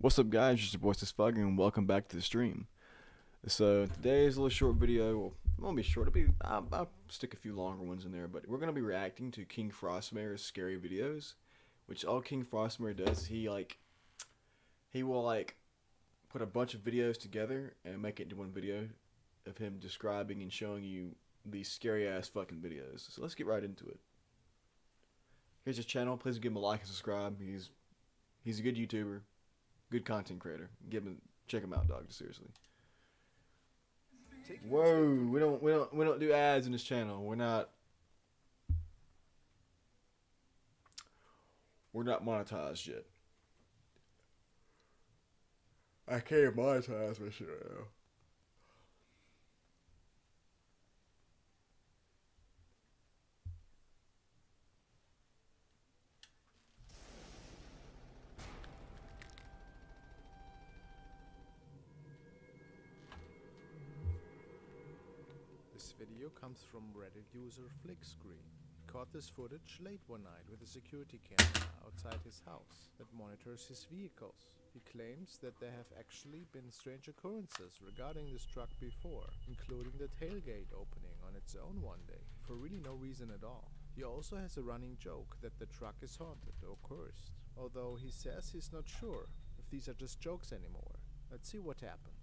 What's up, guys? It's your boy Fugger, and welcome back to the stream. So today's a little short video. Well, it won't be short. I'll stick a few longer ones in there, but we're gonna be reacting to King Frostmare's scary videos, which all King Frostmare does. He will put a bunch of videos together and make it into one video of him describing and showing you these scary ass fucking videos. So let's get right into it. Here's his channel. Please give him a like and subscribe. He's a good YouTuber. Good content creator. Check him out, dog. Seriously. Whoa, we don't do ads in this channel. We're not monetized yet. I can't monetize my shit right now. This video comes from Reddit user Flickscreen. He caught this footage late one night with a security camera outside his house that monitors his vehicles. He claims that there have actually been strange occurrences regarding this truck before, including the tailgate opening on its own one day, for really no reason at all. He also has a running joke that the truck is haunted or cursed, although he says he's not sure if these are just jokes anymore. Let's see what happened.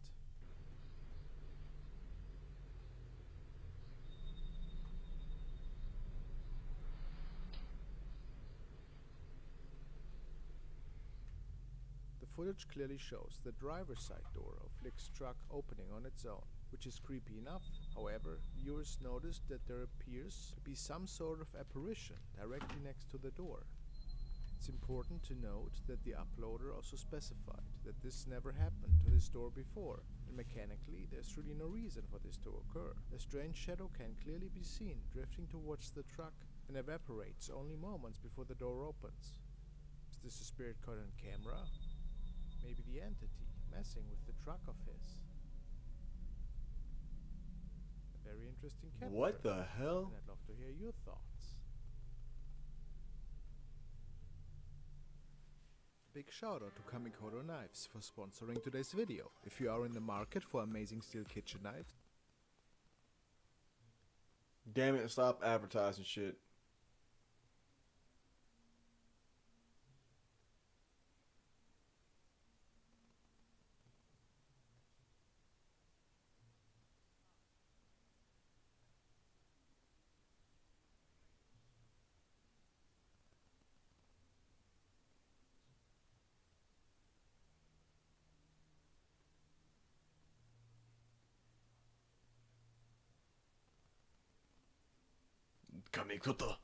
The footage clearly shows the driver's side door of Flick's truck opening on its own, which is creepy enough. However, viewers noticed that there appears to be some sort of apparition directly next to the door. It's important to note that the uploader also specified that this never happened to this door before, and mechanically there's really no reason for this to occur. A strange shadow can clearly be seen drifting towards the truck and evaporates only moments before the door opens. Is this a spirit caught on camera? Maybe the entity messing with the truck of his. A very interesting character. What the hell? And I'd love to hear your thoughts. Big shout out to Kamikoto Knives for sponsoring today's video. If you are in the market for amazing steel kitchen knives. Damn it, stop advertising shit. Kamikoto.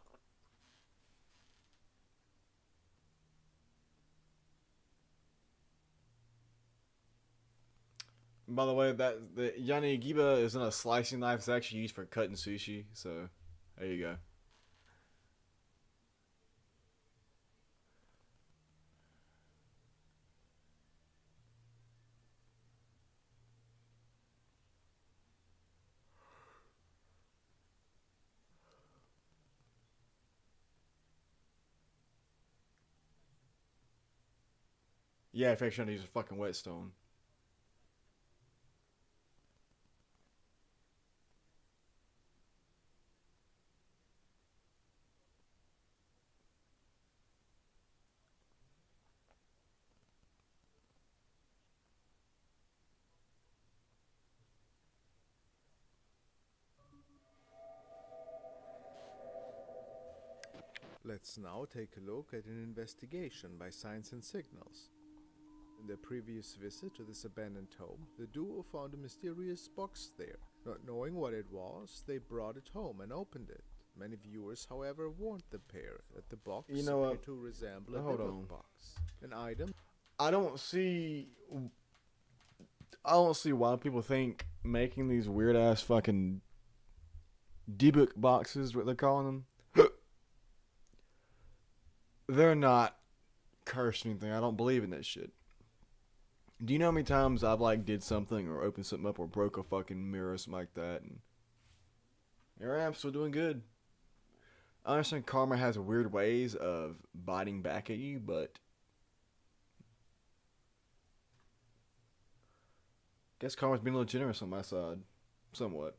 By the way, that the Yanigiba isn't a slicing knife. It's actually used for cutting sushi. So, there you go. Yeah, if actually use a fucking whetstone. Let's now take a look at an investigation by Signs and Signals. In their previous visit to this abandoned home, the duo found a mysterious box there. Not knowing what it was, they brought it home and opened it. Many viewers, however, warned the pair that the box appeared to resemble a billiard box. An item. I don't see why people think making these weird ass fucking debug boxes, what they're calling them, they're not cursed or anything. I don't believe in that shit. Do you know how many times I've did something or opened something up or broke a fucking mirror or something like that, and here I am still doing good. I understand karma has weird ways of biting back at you, but Guess karma's being a little generous on my side. Somewhat.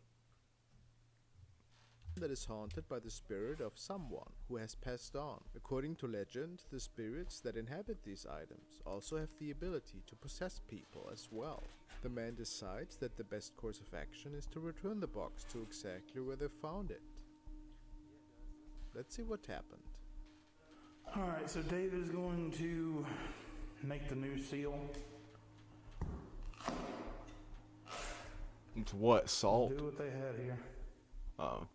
That is haunted by the spirit of someone who has passed on. According to legend, the spirits that inhabit these items also have the ability to possess people as well. The man decides that the best course of action is to return the box to exactly where they found it. Let's see what happened. Alright, so David is going to make the new seal. It's what? Salt? Do what they had here. Oh.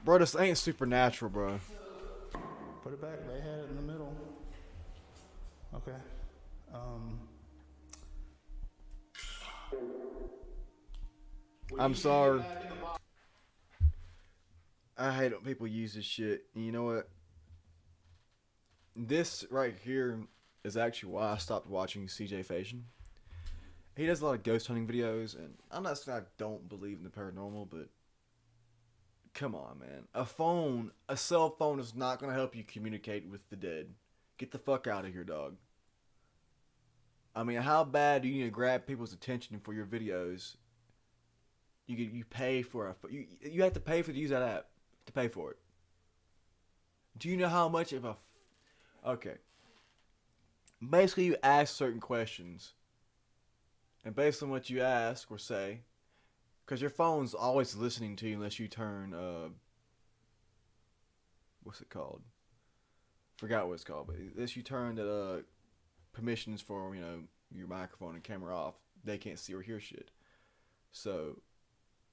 Bro, this ain't supernatural, bro. Put it back. They had it in the middle. Okay. I'm sorry. I hate when people use this shit. And you know what? This right here is actually why I stopped watching CJ Fashion. He does a lot of ghost hunting videos, and I'm not saying I don't believe in the paranormal, but come on, man. A cell phone is not going to help you communicate with the dead. Get the fuck out of here, dog. I mean, how bad do you need to grab people's attention for your videos? You pay for you have to pay for to use that app to pay for it. Do you know how much of a okay? Basically, you ask certain questions, and based on what you ask or say, because your phone's always listening to you unless you turn what's it called? Forgot what it's called, but unless you turn the permissions for your microphone and camera off, they can't see or hear shit. So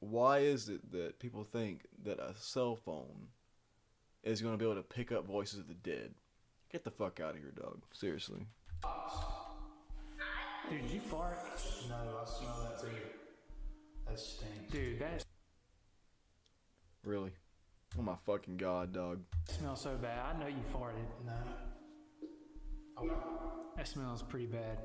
why is it that people think that a cell phone is going to be able to pick up voices of the dead? Get the fuck out of here, dog. Seriously. Dude, did you fart? No, I smell that too. That stinks. Dude, that Really? Oh my fucking god, dog. smells so bad. I know you farted. No. That smells pretty bad.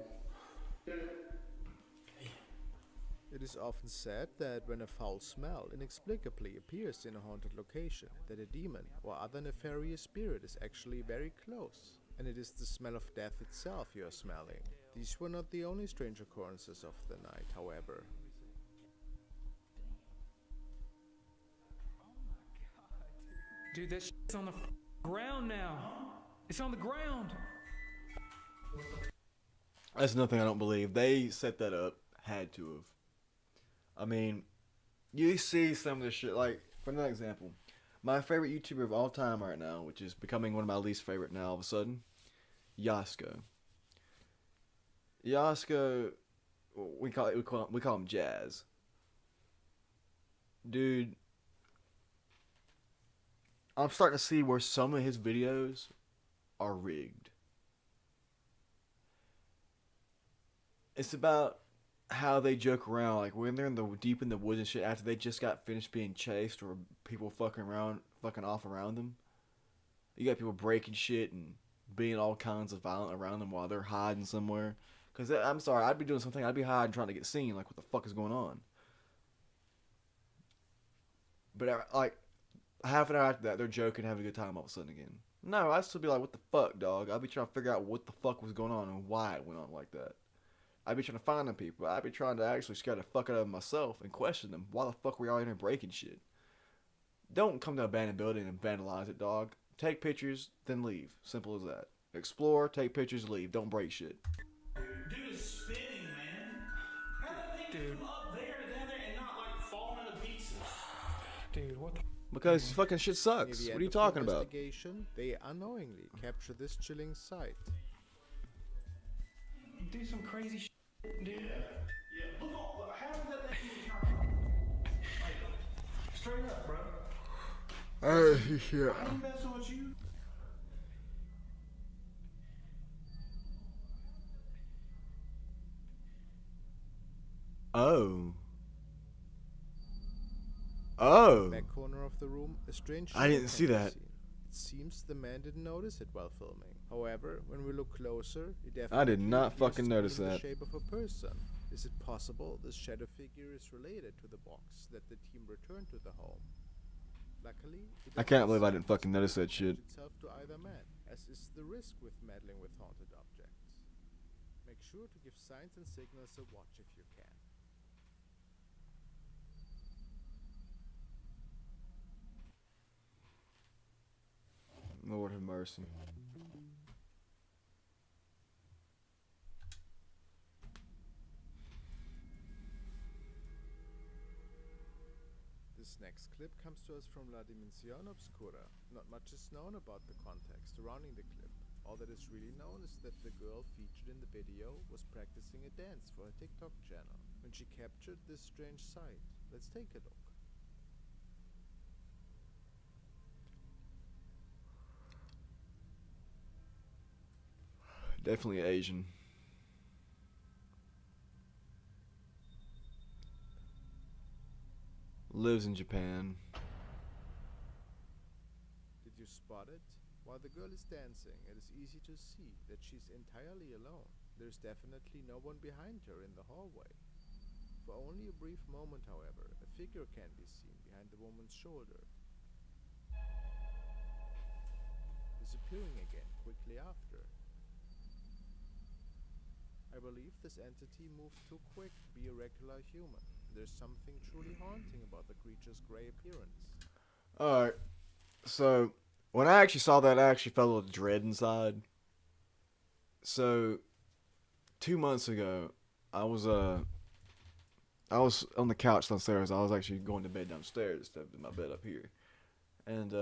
It is often said that when a foul smell inexplicably appears in a haunted location, that a demon or other nefarious spirit is actually very close, and it is the smell of death itself you are smelling. These were not the only strange occurrences of the night, however. Dude, that shit's on the ground now. It's on the ground. That's nothing I don't believe. They set that up. Had to have. I mean, you see some of this shit. Like, for another example, my favorite YouTuber of all time right now, which is becoming one of my least favorite now all of a sudden, Yasko. Yasko, we call him Jazz. Dude, I'm starting to see where some of his videos are rigged. It's about how they joke around, like when they're deep in the woods and shit after they just got finished being chased or people fucking off around them. You got people breaking shit and being all kinds of violent around them while they're hiding somewhere. Cause I'm sorry, I'd be doing something. I'd be hiding trying to get seen. Like, what the fuck is going on? But like half an hour after that, they're joking, having a good time all of a sudden again. No, I'd still be like, what the fuck, dog? I'd be trying to figure out what the fuck was going on and why it went on like that. I'd be trying to find them people. I'd be trying to actually scare the fuck out of them myself and question them. Why the fuck were y'all in here breaking shit? Don't come to an abandoned building and vandalize it, dog. Take pictures, then leave. Simple as that. Explore, take pictures, leave. Don't break shit. Dude is spinning, man. How did they come up there to down there and not like falling into pieces? Dude, what the? Because fucking shit sucks. Near the What are you end of the talking about? investigation, they unknowingly capture this chilling sight. Do some crazy shit, dude. Yeah. Look, how did that thing even like, straight up, bro? Yeah. I ain't messing with you. Oh. Oh. Back corner of the room, a strange I didn't shadow see can be that. seen. It seems the man didn't notice it while filming. However, when we look closer, it I did definitely not appears fucking to be notice in the that. shape of a person. Is it possible this shadow figure is related to the box that the team returned to the home? Luckily, it I can't doesn't believe I seem didn't fucking notice that possible to shit. expose itself to either man, as is the risk with meddling with haunted objects. Make sure to give signs and signals a watch if you can. Lord have mercy. This next clip comes to us from La Dimensión Obscura. Not much is known about the context surrounding the clip. All that is really known is that the girl featured in the video was practicing a dance for her TikTok channel when she captured this strange sight. Let's take a look. Definitely Asian. Lives in Japan. Did you spot it? While the girl is dancing, it is easy to see that she's entirely alone. There's definitely no one behind her in the hallway. For only a brief moment, however, a figure can be seen behind the woman's shoulder, disappearing again quickly after. I believe this entity moved too quick to be a regular human. There's something truly haunting about the creature's gray appearance. Alright. So, when I actually saw that, I actually felt a little dread inside. So, 2 months ago, I was on the couch downstairs. I was actually going to bed downstairs instead of my bed up here. And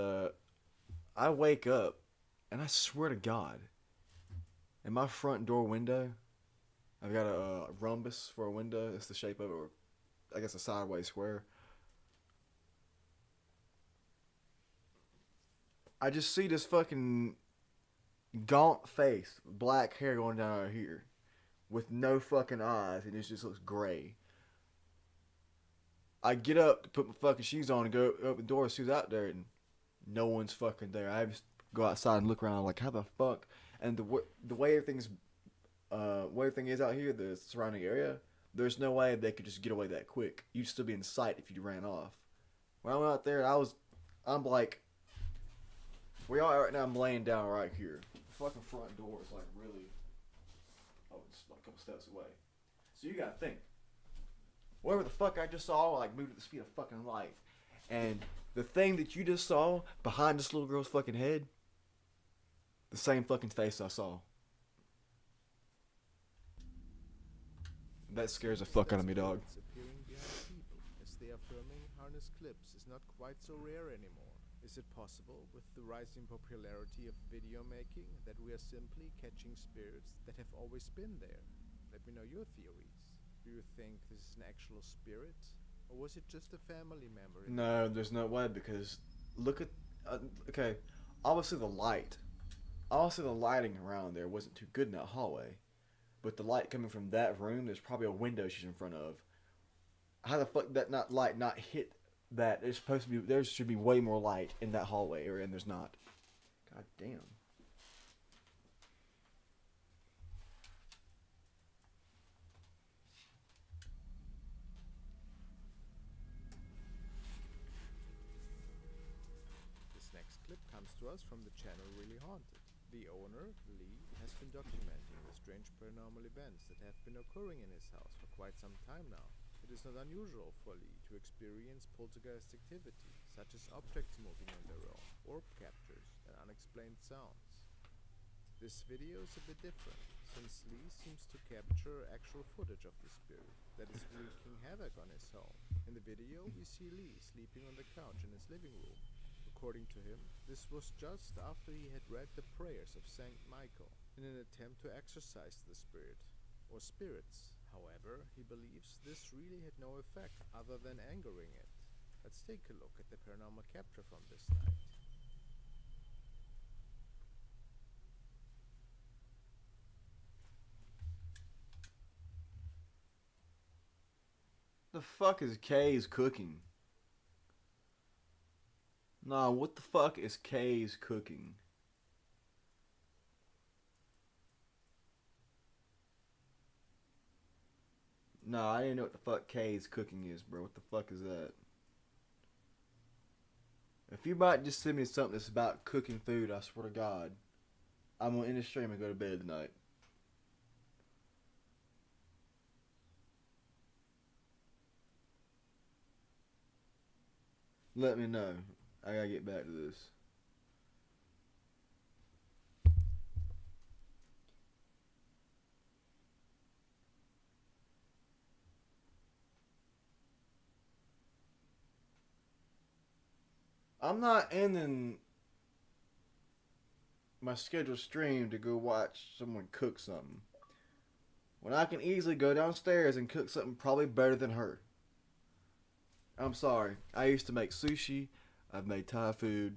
I wake up, and I swear to God, in my front door window, I've got a rhombus for a window. It's the shape of it, or I guess a sideways square. I just see this fucking gaunt face, black hair going down right here, with no fucking eyes, and it just looks gray. I get up to put my fucking shoes on and go open the door, see who's out there, and no one's fucking there. I just go outside and look around, like, how the fuck? And the way everything is out here, the surrounding area, there's no way they could just get away that quick. You'd still be in sight if you ran off. When I went out there, I'm like, where y'all at right now? I'm laying down right here. The fucking front door is like really, it's like a couple steps away. So you gotta think, whatever the fuck I just saw, like, moved at the speed of fucking light. And the thing that you just saw behind this little girl's fucking head, the same fucking face I saw. That scares the fuck out of me, dog. Appearing behind people as they are filming harness clips is not quite so rare anymore. Is it possible, with the rising popularity of video making, that we are simply catching spirits that have always been there? Let me know your theories. Do you think this is an actual spirit, or was it just a family member? No, there's no way, because look at, okay, obviously the lighting around there wasn't too good in that hallway. But the light coming from that room, there's probably a window she's in front of. How the fuck that light not hit that? It's supposed to be, there should be way more light in that hallway area, and there's not. God damn. This next clip comes to us from the channel Really Haunted. The owner, Lee, has been documenting the strange paranormal events that have been occurring in his house for quite some time now. It is not unusual for Lee to experience poltergeist activity, such as objects moving on their own, orb captures, and unexplained sounds. This video is a bit different, since Lee seems to capture actual footage of the spirit that is wreaking havoc on his home. In the video, we see Lee sleeping on the couch in his living room. According to him, this was just after he had read the prayers of Saint Michael in an attempt to exorcise the spirit, or spirits. However, he believes this really had no effect other than angering it. Let's take a look at the paranormal capture from this night. The fuck is Kay's cooking? Nah, what the fuck is Kay's cooking? Nah, I didn't know what the fuck Kay's cooking is, bro. What the fuck is that? If you might just send me something that's about cooking food, I swear to God, I'm gonna end the stream and go to bed tonight. Let me know. I gotta get back to this. I'm not ending my scheduled stream to go watch someone cook something, when I can easily go downstairs and cook something probably better than her. I'm sorry. I used to make sushi. I've made Thai food.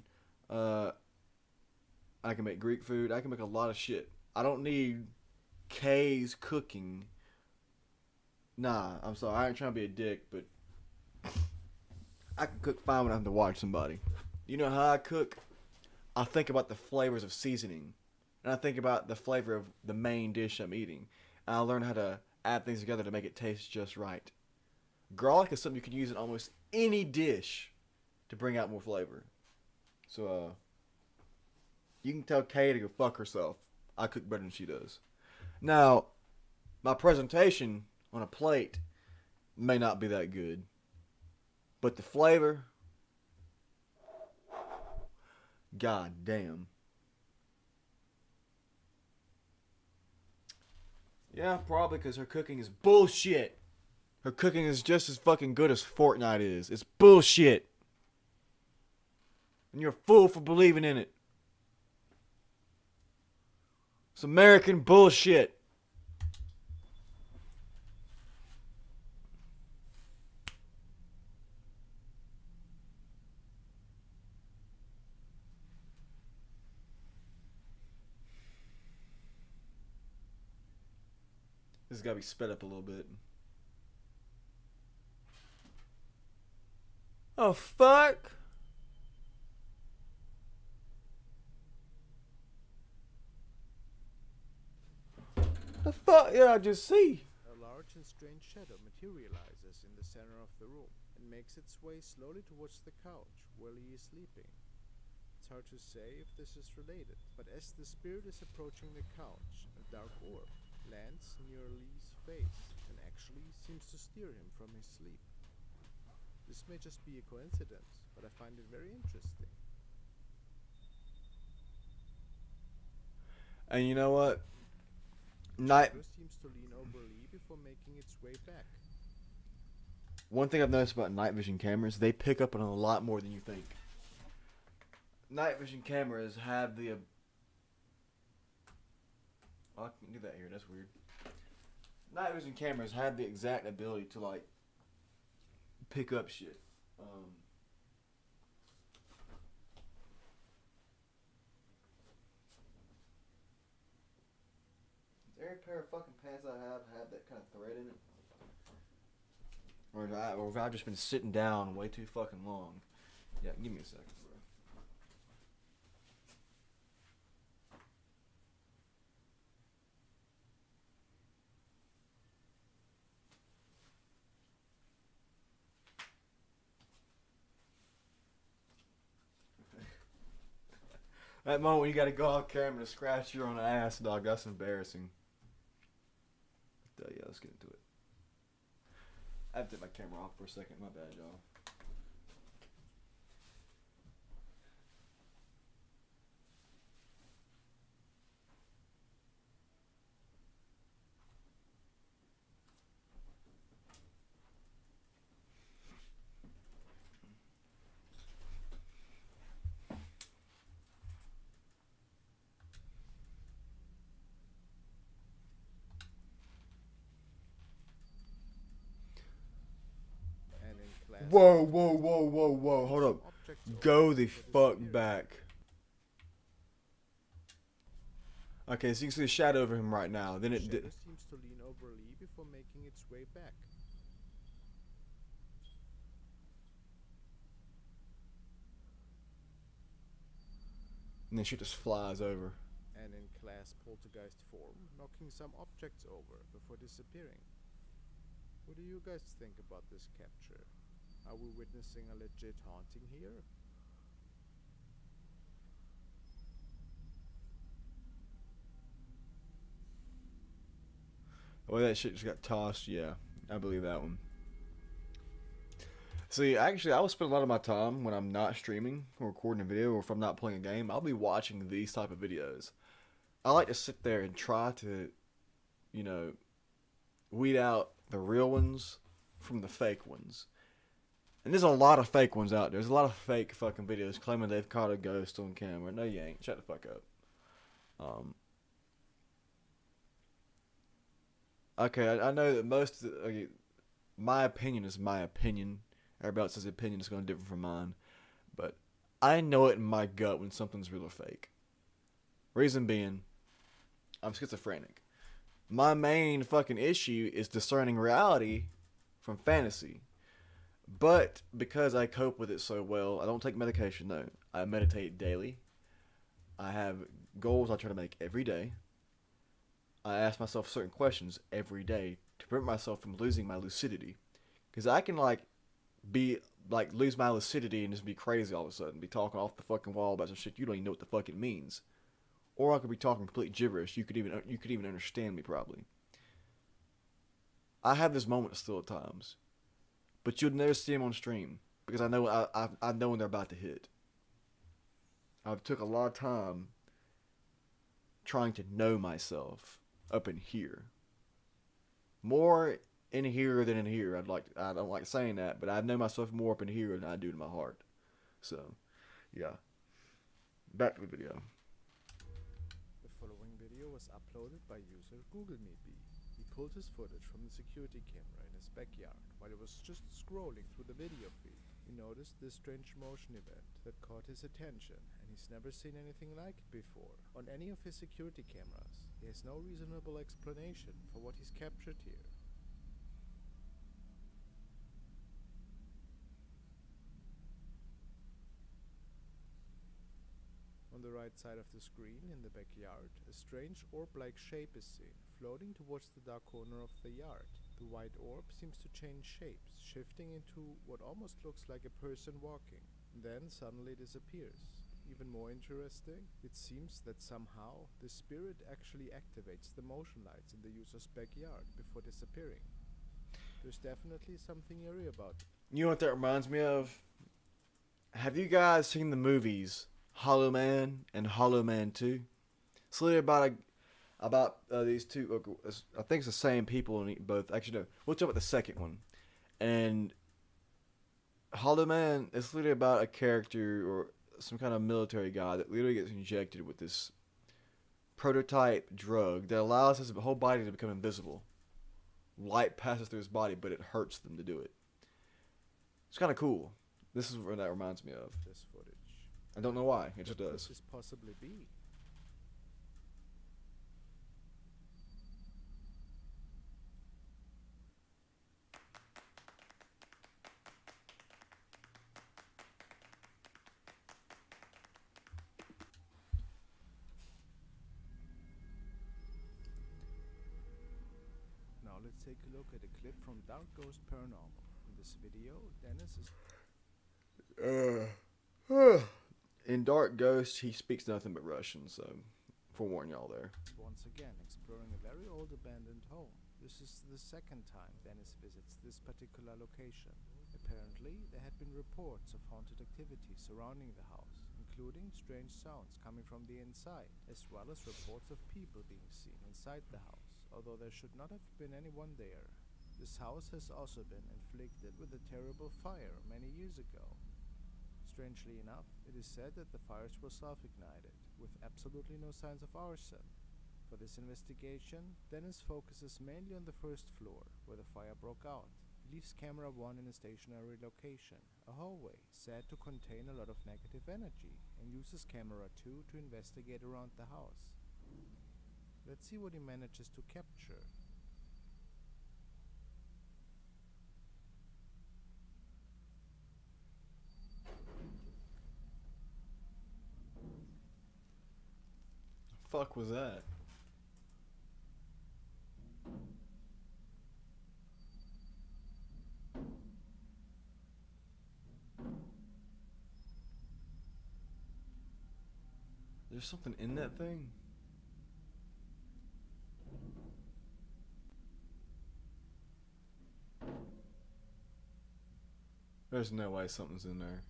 I can make Greek food. I can make a lot of shit. I don't need Kay's cooking. Nah, I'm sorry. I ain't trying to be a dick, but I can cook fine when I have to watch somebody. You know how I cook? I think about the flavors of seasoning. And I think about the flavor of the main dish I'm eating. And I learn how to add things together to make it taste just right. Garlic is something you can use in almost any dish to bring out more flavor. So, you can tell Kay to go fuck herself. I cook better than she does. Now, my presentation on a plate may not be that good. But the flavor, god damn. Yeah, probably because her cooking is bullshit. Her cooking is just as fucking good as Fortnite is. It's bullshit. And you're a fool for believing in it. It's American bullshit. This has got to be sped up a little bit. Oh, fuck. The fuck did I just see? A large and strange shadow materializes in the center of the room and makes its way slowly towards the couch where Lee is sleeping. It's hard to say if this is related, but as the spirit is approaching the couch, a dark orb lands near Lee's face and actually seems to steer him from his sleep. This may just be a coincidence, but I find it very interesting. And you know what? Night. Shadow seems to lean over Lee before making its way back. One thing I've noticed about night vision cameras, they pick up on a lot more than you think. Night vision cameras have the... Oh, I can't do that here. That's weird. Night vision cameras have the exact ability to, like, pick up shit. Every pair of fucking pants I have that kind of thread in it. Or if I've just been sitting down way too fucking long. Yeah, give me a second, bro. That moment when you gotta go off camera to scratch your own ass, dog, that's embarrassing. But, yeah, let's get into it. I have to take my camera off for a second. My bad, y'all. And in class, Whoa. Hold up. objects Go over the before fuck disappearing. back. Okay, so you can see the shadow over him right now. Then it Shadow did. seems to lean over Lee before making its way back. And then shit just flies over. And in class poltergeist form, knocking some objects over before disappearing. What do you guys think about this capture? Are we witnessing a legit haunting here? Well, that shit just got tossed. Yeah, I believe that one. See, actually, I will spend a lot of my time when I'm not streaming or recording a video, or if I'm not playing a game, I'll be watching these type of videos. I like to sit there and try to, you know, weed out the real ones from the fake ones. And there's a lot of fake ones out there. There's a lot of fake fucking videos claiming they've caught a ghost on camera. No, you ain't. Shut the fuck up. Okay, I know that most. Okay, my opinion is my opinion. Everybody else's opinion is going to differ from mine, but I know it in my gut when something's real or fake. Reason being, I'm schizophrenic. My main fucking issue is discerning reality from fantasy. But because I cope with it so well, I don't take medication though. I meditate daily. I have goals I try to make every day. I ask myself certain questions every day to prevent myself from losing my lucidity. Because I can lose my lucidity and just be crazy all of a sudden. Be talking off the fucking wall about some shit you don't even know what the fuck it means. Or I could be talking complete gibberish. You could even understand me probably. I have this moment still at times. But you'll never see them on stream. Because I know I know when they're about to hit. I've took a lot of time trying to know myself up in here. More in here than in here. I don't like saying that, but I know myself more up in here than I do in my heart. So, yeah. Back to the video. The following video was uploaded by user GoogleMeBee. He pulled his footage from the security camera in his backyard while he was just scrolling through the video feed. He noticed this strange motion event that caught his attention, and he's never seen anything like it before. On any of his security cameras, he has no reasonable explanation for what he's captured here. On the right side of the screen, in the backyard, a strange orb-like shape is seen, floating towards the dark corner of the yard. The white orb seems to change shapes, shifting into what almost looks like a person walking, then suddenly disappears. Even more interesting, it seems that somehow the spirit actually activates the motion lights in the user's backyard before disappearing. There's definitely something eerie about it. You know what that reminds me of? Have you guys seen the movies Hollow Man and Hollow Man 2? It's literally about these two. I think it's the same people in both. Actually, no. We'll talk about the second one. And Hollow Man is literally about a character or some kind of military guy that literally gets injected with this prototype drug that allows his whole body to become invisible. Light passes through his body, but it hurts them to do it. It's kind of cool. This is what that reminds me of. This footage. I don't know why. It just What does. could this possibly be? Now let's take a look at a clip from Dark Ghost Paranormal. In this video, Dennis is In Dark Ghost, he speaks nothing but Russian, so forewarn y'all there. once again exploring a very old abandoned home. This is the second time Dennis visits this particular location. Apparently, there had been reports of haunted activity surrounding the house, including strange sounds coming from the inside, as well as reports of people being seen inside the house, although there should not have been anyone there. This house has also been inflicted with a terrible fire many years ago. Strangely enough, it is said that the fires were self-ignited, with absolutely no signs of arson. For this investigation, Dennis focuses mainly on the first floor, where the fire broke out. He leaves camera 1 in a stationary location, a hallway said to contain a lot of negative energy, and uses camera 2 to investigate around the house. Let's see what he manages to capture. Fuck was that? There's something in that thing? There's no way something's in there.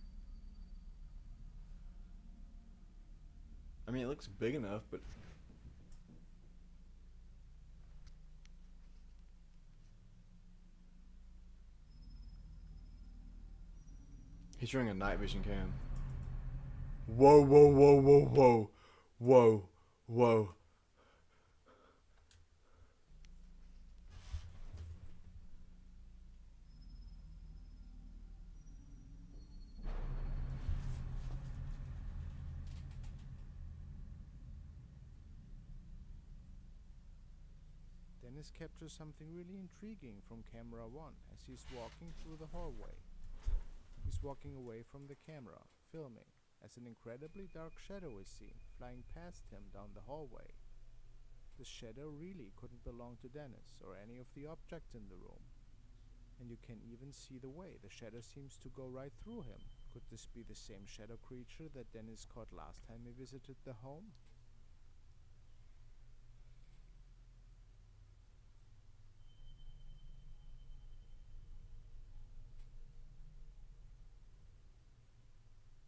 I mean, it looks big enough, but he's wearing a night vision cam. Whoa, whoa, whoa, whoa, whoa, whoa, whoa. Dennis captures something really intriguing from camera 1 as he's walking through the hallway. He's walking away from the camera, filming, as an incredibly dark shadow is seen flying past him down the hallway. The shadow really couldn't belong to Dennis or any of the objects in the room. And you can even see the way the shadow seems to go right through him. Could this be the same shadow creature that Dennis caught last time he visited the home?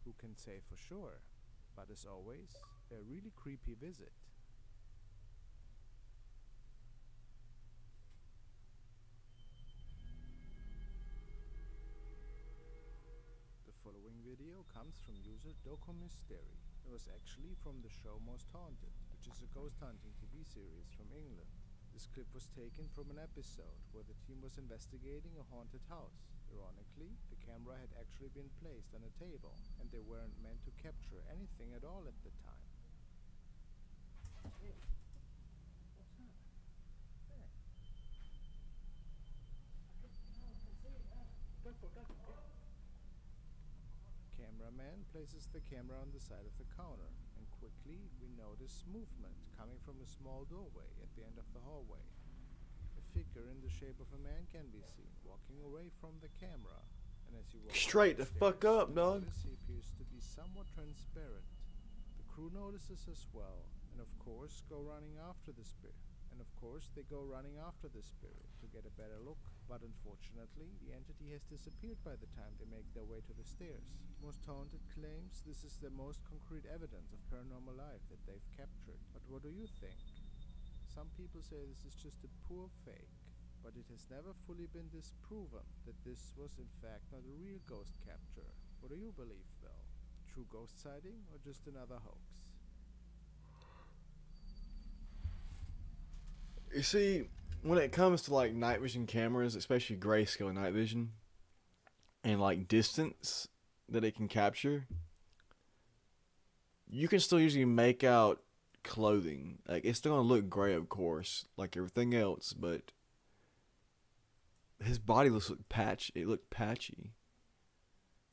Who can say for sure? But as always, a really creepy visit. The following video comes from user Doko Mystery. It was actually from the show Most Haunted, which is a ghost hunting TV series from England. This clip was taken from an episode where the team was investigating a haunted house. Ironically, the camera had actually been placed on a table, and they weren't meant to capture anything at all at the time. Cameraman places the camera on the side of the counter, and quickly we notice movement coming from a small doorway at the end of the hallway. A figure in the shape of a man can be seen walking away from the camera, and as he walks Straight the fuck up, dog. he appears to be somewhat transparent. The crew notices as well, and of course go running after the spirit. They go running after the spirit to get a better look, but unfortunately, the entity has disappeared by the time they make their way to the stairs. Most Haunted claims this is the most concrete evidence of paranormal life that they've captured. But what do you think? Some people say this is just a poor fake, but it has never fully been disproven that this was in fact not a real ghost capture. What do you believe though? True ghost sighting or just another hoax? You see, when it comes to like night vision cameras, especially grayscale night vision, and like distance that it can capture, you can still usually make out clothing. Like it's still gonna look gray, of course, like everything else, but his body looked patchy. It looked patchy.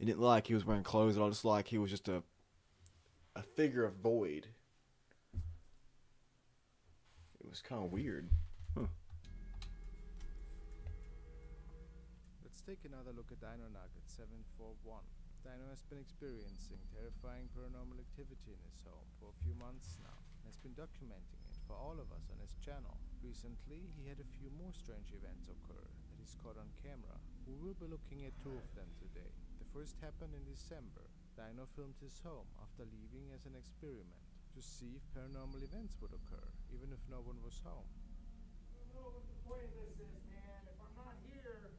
It didn't look like he was wearing clothes at all. Just like he was just a figure of void. It was kind of weird. Huh. Let's take another look at Dino Knock at 741. Dino has been experiencing terrifying paranormal activity in his home for a few months now, and has been documenting it for all of us on his channel. Recently, he had a few more strange events occur that he's caught on camera. We will be looking at two of them today. The first happened in December. Dino filmed his home after leaving as an experiment to see if paranormal events would occur, even if no one was home. I don't know what the point of this is, man. If I'm not here,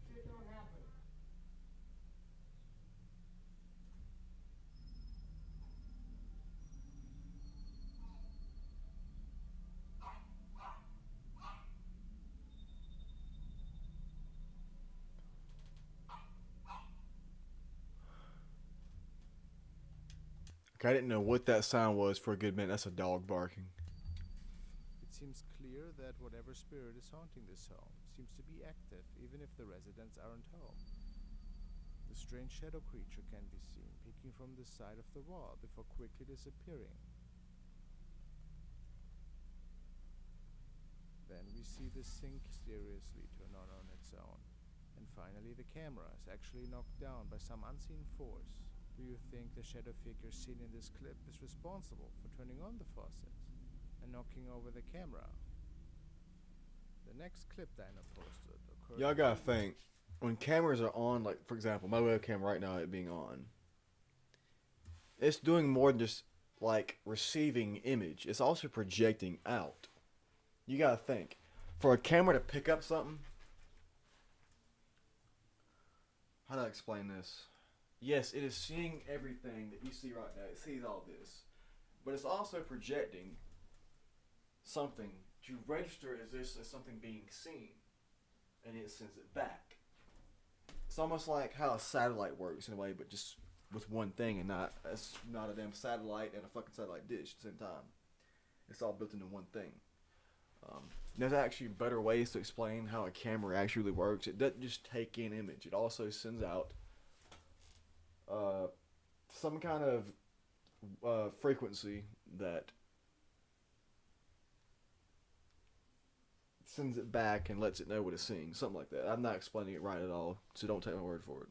shit don't happen. Okay, I didn't know what that sound was for a good minute. That's a dog barking. It seems clear that whatever spirit is haunting this home seems to be active even if the residents aren't home. The strange shadow creature can be seen peeking from the side of the wall before quickly disappearing. Then we see the sink mysteriously turn on its own. And finally the camera is actually knocked down by some unseen force. Do you think the shadow figure seen in this clip is responsible for turning on the faucet and knocking over the camera? The next clip Dino posted occurred. Y'all gotta think. when cameras are on, like for example, my webcam right now it being on, it's doing more than just like receiving image. It's also projecting out. You gotta think, for a camera to pick up something. How do I explain this? Yes, it is seeing everything that you see right now. It sees all this, but it's also projecting something to register as this as something being seen, and it sends it back. It's almost like how a satellite works in a way, but just with one thing, and not a damn satellite and a fucking satellite dish at the same time. It's all built into one thing. There's actually better ways to explain how a camera actually works. It doesn't just take in image. It also sends out some kind of frequency that sends it back and lets it know what it's seeing. Something like that. I'm not explaining it right at all, so don't take my word for it.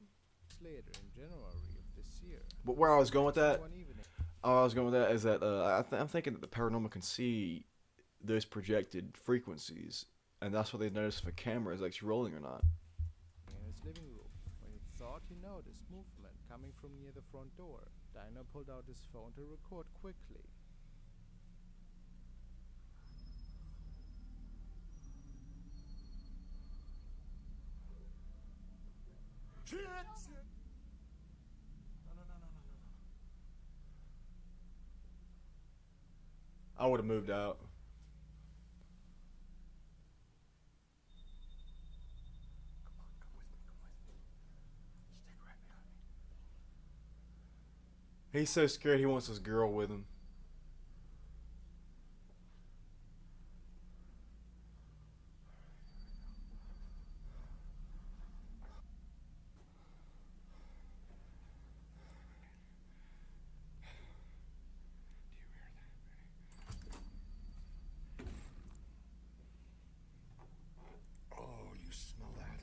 Later in January of this year. But where I was going with that, One evening. is that I'm thinking that the paranormal can see those projected frequencies, and that's what they notice if a camera is actually rolling or not. In his living room, when he thought he noticed movement coming from near the front door, Dino pulled out his phone to record quickly. Shit! No. I would have moved out. Come with me. Stick right behind me. He's so scared he wants his girl with him. Oh, you smell that?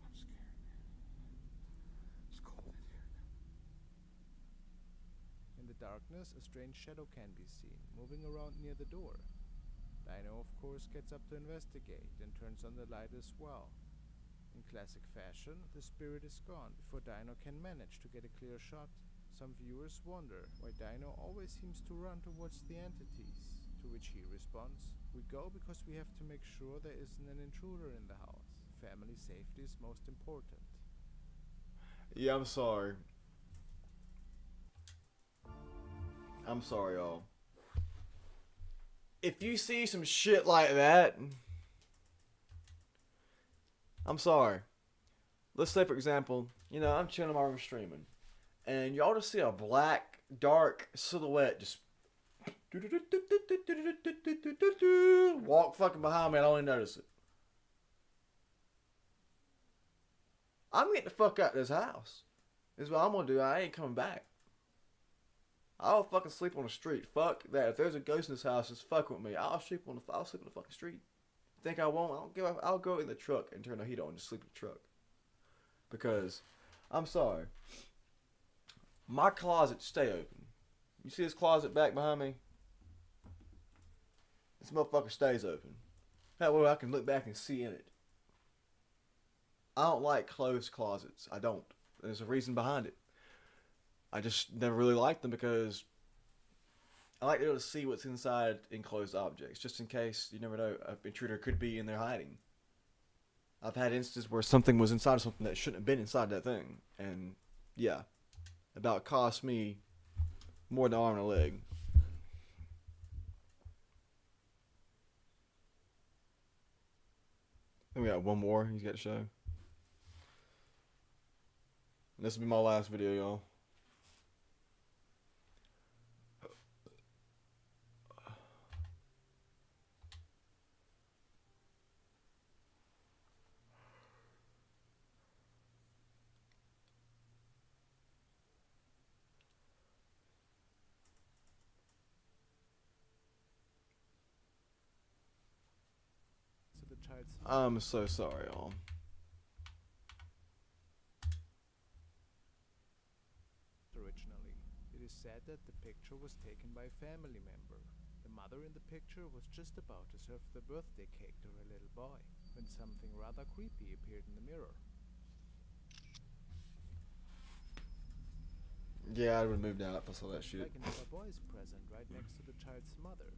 I'm scared, man. It's cold in here. In the darkness, a strange shadow can be seen, moving around near the door. Dino, of course, gets up to investigate and turns on the light as well. In classic fashion, the spirit is gone before Dino can manage to get a clear shot. Some viewers wonder why Dino always seems to run towards the entities, to which he responds, "We go because we have to make sure there isn't an intruder in the house. Family safety is most important." Yeah, I'm sorry. I'm sorry, y'all. If you see some shit like that, I'm sorry. Let's say, for example, I'm chilling in my room streaming, and y'all just see a black, dark silhouette just walk fucking behind me and I only notice it. I'm getting the fuck out of this house. This is what I'm gonna do. I ain't coming back. I'll fucking sleep on the street. Fuck that. If there's a ghost in this house, just fuck with me. I'll sleep on the fucking street. Think I won't? I don't give a, I'll go in the truck and turn the heat on and just sleep in the truck. Because, I'm sorry, my closet stay open. You see this closet back behind me? This motherfucker stays open. That way I can look back and see in it. I don't like closed closets. I don't. There's a reason behind it. I just never really liked them because I like to be able to see what's inside enclosed objects, just in case, you never know, an intruder could be in there hiding. I've had instances where something was inside of something that shouldn't have been inside that thing, and yeah, about cost me more than an arm and a leg. Then we got one more he's got to show. And this will be my last video, y'all. So the child's I'm so sorry, y'all. originally. It is said that the picture was taken by a family member. The mother in the picture was just about to serve the birthday cake to her little boy when something rather creepy appeared in the mirror. Yeah, I would have moved out if I saw that Looked shit. like another boy's present right next to the child's mother.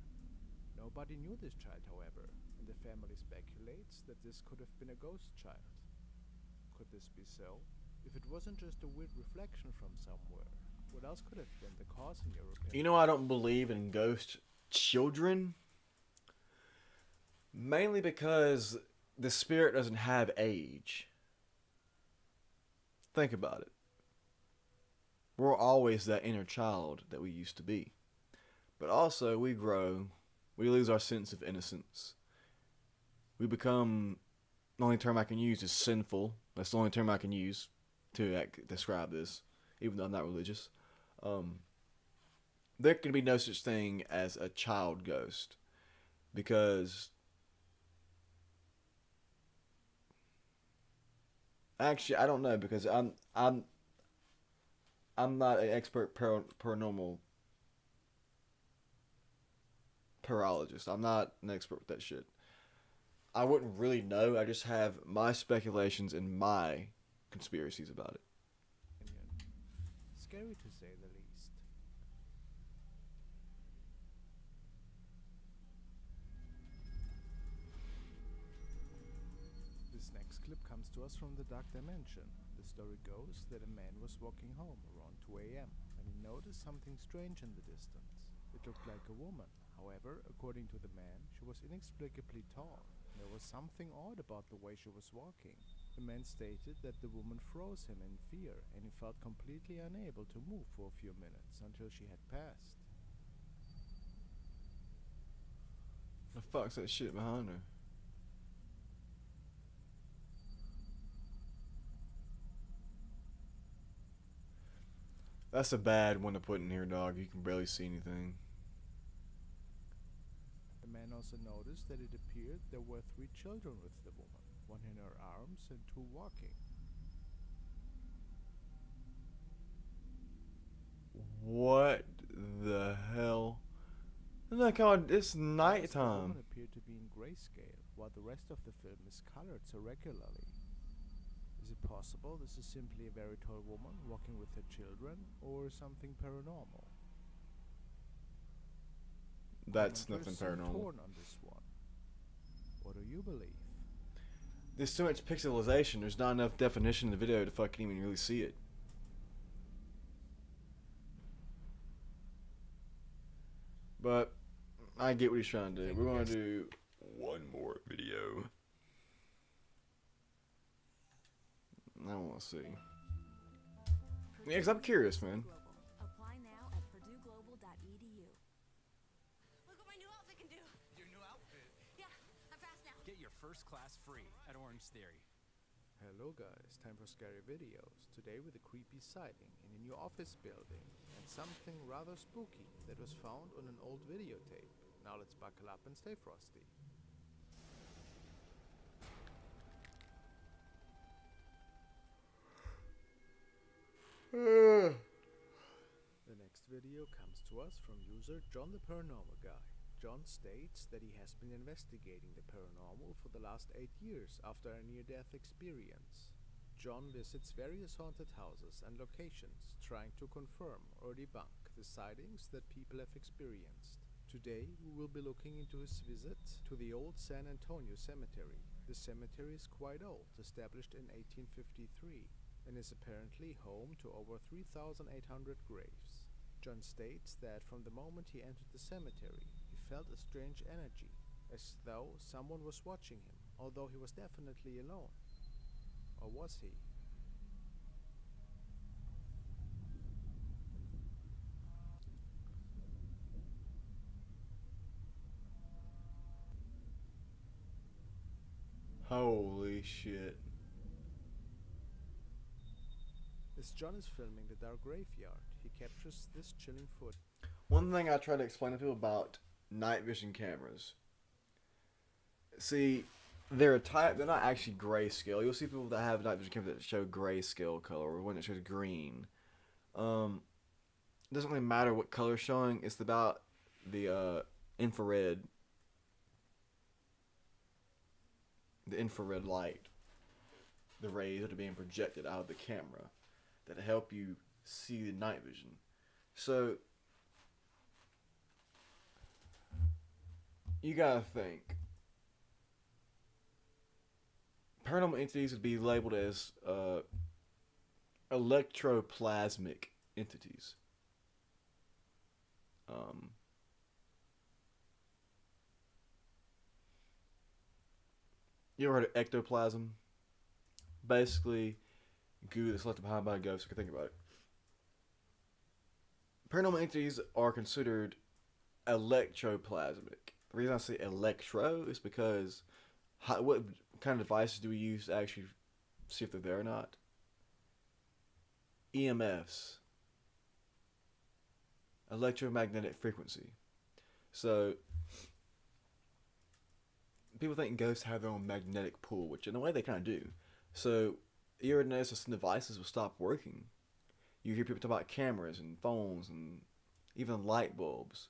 Nobody knew this child, however, and the family speculates that this could have been a ghost child. Could this be so? If it wasn't just a weird reflection from somewhere, what else could have been the cause in your opinion? You know, I don't believe in ghost children. Mainly because the spirit doesn't have age. Think about it. We're always that inner child that we used to be. But also, we grow. We lose our sense of innocence. We become, the only term I can use is sinful. That's the only term I can use to describe this, even though I'm not religious. There can be no such thing as a child ghost. Because actually, I don't know, because I'm not an expert paranormal parologist. I'm not an expert with that shit. I wouldn't really know. I just have my speculations and my conspiracies about it. Scary to say the least. This next clip comes to us from the Dark Dimension. The story goes that a man was walking home around 2 a.m. when he noticed something strange in the distance. It looked like a woman. However, according to the man, she was inexplicably tall. There was something odd about the way she was walking. The man stated that the woman froze him in fear, and he felt completely unable to move for a few minutes until she had passed. The fuck's that shit behind her? That's a bad one to put in here, dog. You can barely see anything. The man also noticed that it appeared there were 3 children with the woman, 1 in her arms and 2 walking. What the hell? Look how it's The nighttime. woman appeared to be in grayscale, while the rest of the film is colored so regularly. Is it possible this is simply a very tall woman walking with her children, or something paranormal? That's nothing Commenters seem paranormal. torn on this one. What do you believe? There's so much pixelization. There's not enough definition in the video to fucking even really see it. But I get what he's trying to do. We're going to do one more video. I want to see. Yeah, because I'm curious, man. Apply now at purdueglobal.edu. Look what my new outfit can do. Your new outfit? Yeah, I'm fast now. Get your first class free at Orange Theory. Hello guys, time for scary videos. Today with a creepy sighting in a new office building and something rather spooky that was found on an old videotape. Now let's buckle up and stay frosty. The next video comes to us from user John the Paranormal Guy. John states that he has been investigating the paranormal for the last 8 years after a near-death experience. John visits various haunted houses and locations, trying to confirm or debunk the sightings that people have experienced. Today, we will be looking into his visit to the old San Antonio Cemetery. The cemetery is quite old, established in 1853, and is apparently home to over 3,800 graves. John states that from the moment he entered the cemetery, he felt a strange energy, as though someone was watching him, although he was definitely alone. Or was he? Holy shit. As John is filming the dark graveyard, he captures this chilling footage. One thing I try to explain to people about night vision cameras. See, they're a type, they're not actually grayscale. You'll see people that have night vision cameras that show grayscale color or one that shows green. It doesn't really matter what color it's showing. It's about the infrared, the infrared light, the rays that are being projected out of the camera that help you see the night vision. So you gotta think. Paranormal entities would be labeled as electroplasmic entities. You ever heard of ectoplasm? Basically, goo that's left behind by ghosts. You can think about it. Paranormal entities are considered electroplasmic. The reason I say electro is because what kind of devices do we use to actually see if they're there or not? EMFs. Electromagnetic frequency. So, people think ghosts have their own magnetic pull, which in a way they kind of do. So, you ever notice that some devices will stop working? You hear people talk about cameras and phones and even light bulbs.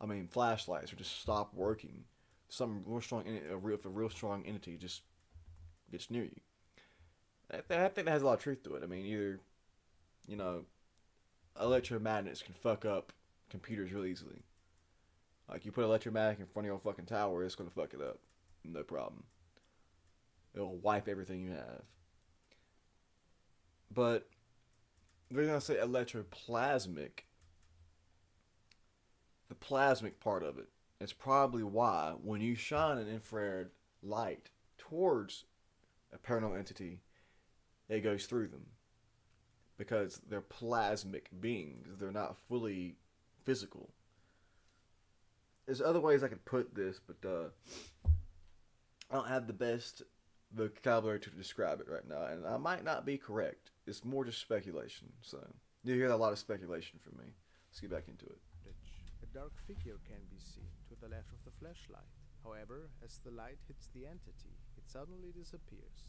I mean, flashlights will just stop working. Some real strong, if a real strong entity just gets near you. I think that has a lot of truth to it. I mean, either, you know, electromagnets can fuck up computers real easily. Like, you put an electromagnet in front of your fucking tower, it's gonna fuck it up. No problem. It'll wipe everything you have. But the reason I say electroplasmic, the plasmic part of it, is probably why when you shine an infrared light towards a paranormal entity, it goes through them. Because they're plasmic beings. They're not fully physical. There's other ways I could put this, but I don't have the best vocabulary to describe it right now, and I might not be correct. It's more just speculation, so you hear a lot of speculation from me. Let's get back into it. A dark figure can be seen to the left of the flashlight. However, as the light hits the entity, it suddenly disappears.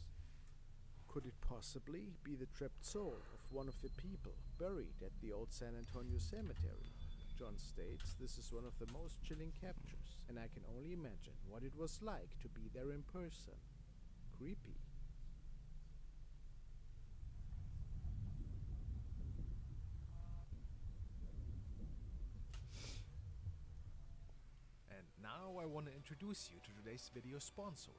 Could it possibly be the trapped soul of one of the people buried at the old San Antonio cemetery? John states this is one of the most chilling captures, and I can only imagine what it was like to be there in person. Creepy. And now I want to introduce you to today's video sponsor.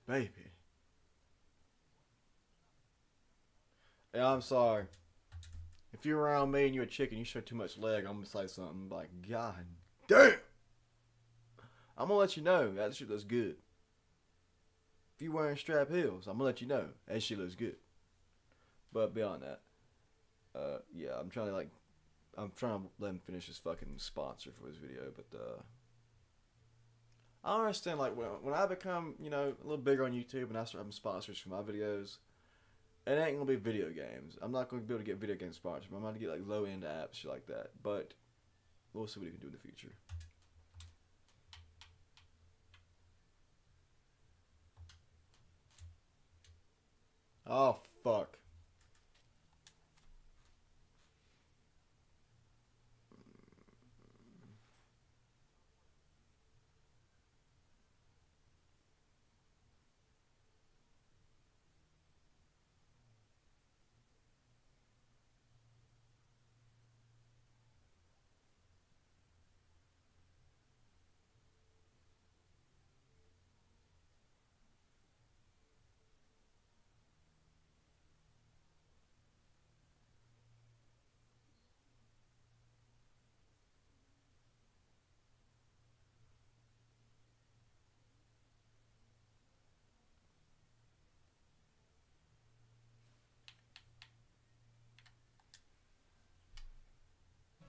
Baby. Yeah, I'm sorry. If you're around me and you're a chicken, you show too much leg, I'm gonna say something like, God damn! I'm gonna let you know that shit looks good. If you're wearing strap heels, I'm gonna let you know that shit looks good. But beyond that, yeah, I'm trying to let him finish his fucking sponsor for his video, but I don't understand, like, when I become, you know, a little bigger on YouTube and I start having sponsors for my videos, it ain't gonna be video games. I'm not gonna be able to get video game sponsors. I'm gonna get, like, low-end apps, shit like that. But we'll see what we can do in the future. Oh, fuck.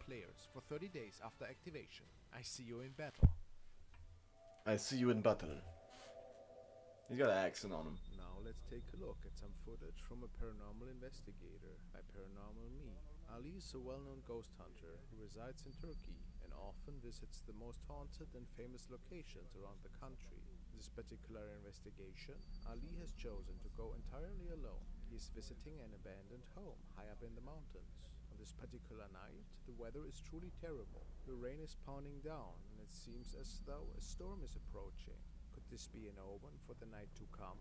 players for 30 days after activation. I see you in battle. I see you in battle. He's got an accent on him. Now let's take a look at some footage from a Paranormal Investigator by Paranormal Me. Ali is a well-known ghost hunter who resides in Turkey and often visits the most haunted and famous locations around the country. In this particular investigation, Ali has chosen to go entirely alone. He is visiting an abandoned home high up in the mountains. On this particular night, the weather is truly terrible. The rain is pounding down and it seems as though a storm is approaching. Could this be an omen for the night to come?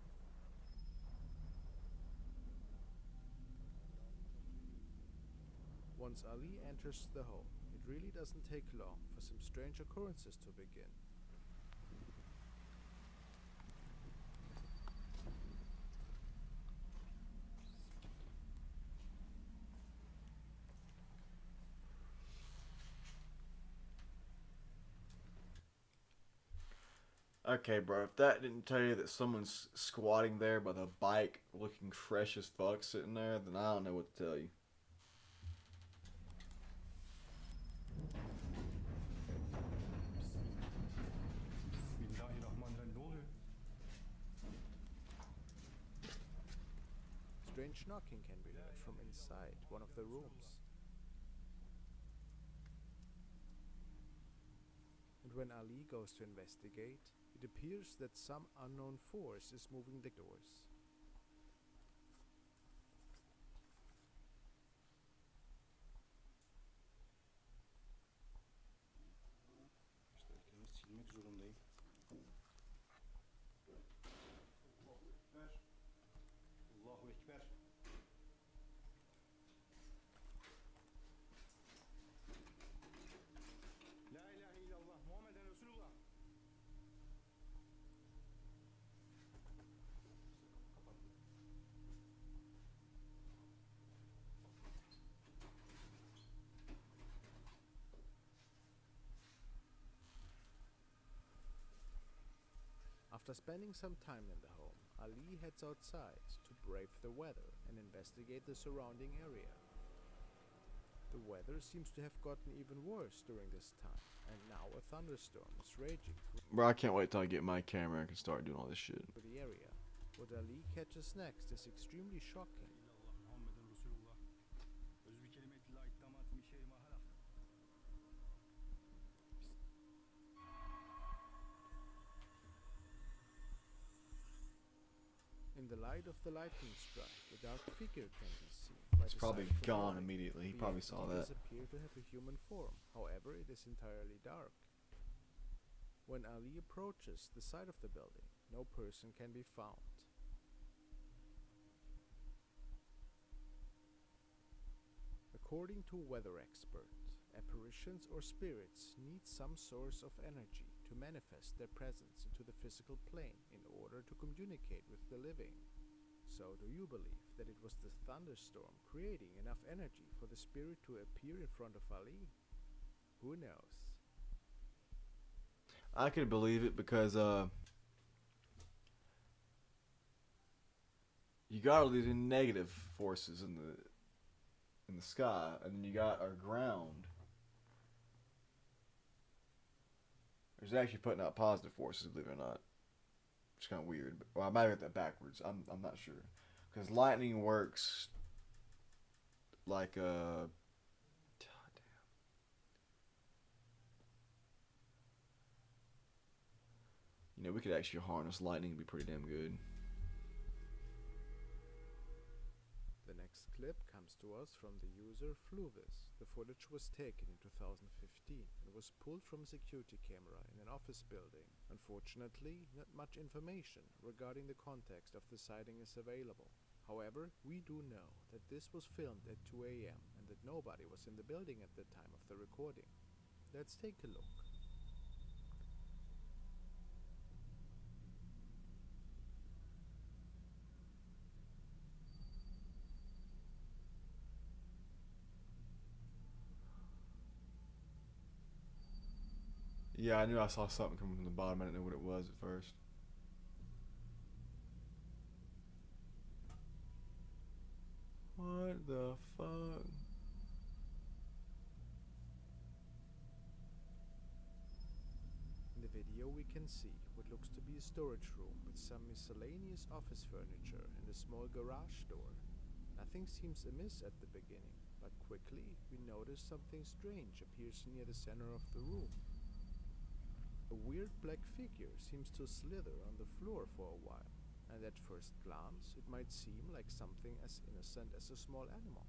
Once Ali enters the home, it really doesn't take long for some strange occurrences to begin. Okay, bro, if that didn't tell you that someone's squatting there by the bike looking fresh as fuck sitting there, then I don't know what to tell you. Strange knocking can be heard from inside one of the rooms. And when Ali goes to investigate, it appears that some unknown force is moving the doors. Silmek zorundayım. Allahu Ekber. La ilahe illallah Muhammeden Resulullah. After spending some time in the home, Ali heads outside to brave the weather and investigate the surrounding area. The weather seems to have gotten even worse during this time, and now a thunderstorm is raging Bro, I can't wait till I get my camera and can start doing all this shit. through the area. What Ali catches next is extremely shocking. Muhammeden Resulullah. Özbü kelimetillahi tammat min şerri ma halak. In the light of the lightning strike, a dark figure can be seen. By It's the probably side of the gone building. immediately. He The probably saw entity that. does appear to have a human form. However, it is entirely dark. When Ali approaches the side of the building, no person can be found. According to a weather expert, apparitions or spirits need some source of energy to manifest their presence into the physical plane in order to communicate with the living. So, do you believe that it was the thunderstorm creating enough energy for the spirit to appear in front of Ali? Who knows? I could believe it because you got all these negative forces in the sky, and then you got our ground. There's actually putting out positive forces, believe it or not. It's kind of weird. But, well, I might have got that backwards. I'm not sure, because lightning works like a. You know, we could actually harness lightning and be pretty damn good. The next clip comes to us from the user Fluvis. The footage was taken in 2015 and was pulled from a security camera in an office building. Unfortunately, not much information regarding the context of the sighting is available. However, we do know that this was filmed at 2 a.m. and that nobody was in the building at the time of the recording. Let's take a look. Yeah, I knew I saw something coming from the bottom. I didn't know what it was at first. What the fuck? video we can see what looks to be a storage room with some miscellaneous office furniture and a small garage door. Nothing seems amiss at the beginning, but quickly we notice something strange appears near the center of the room. A weird black figure seems to slither on the floor for a while, and at first glance it might seem like something as innocent as a small animal.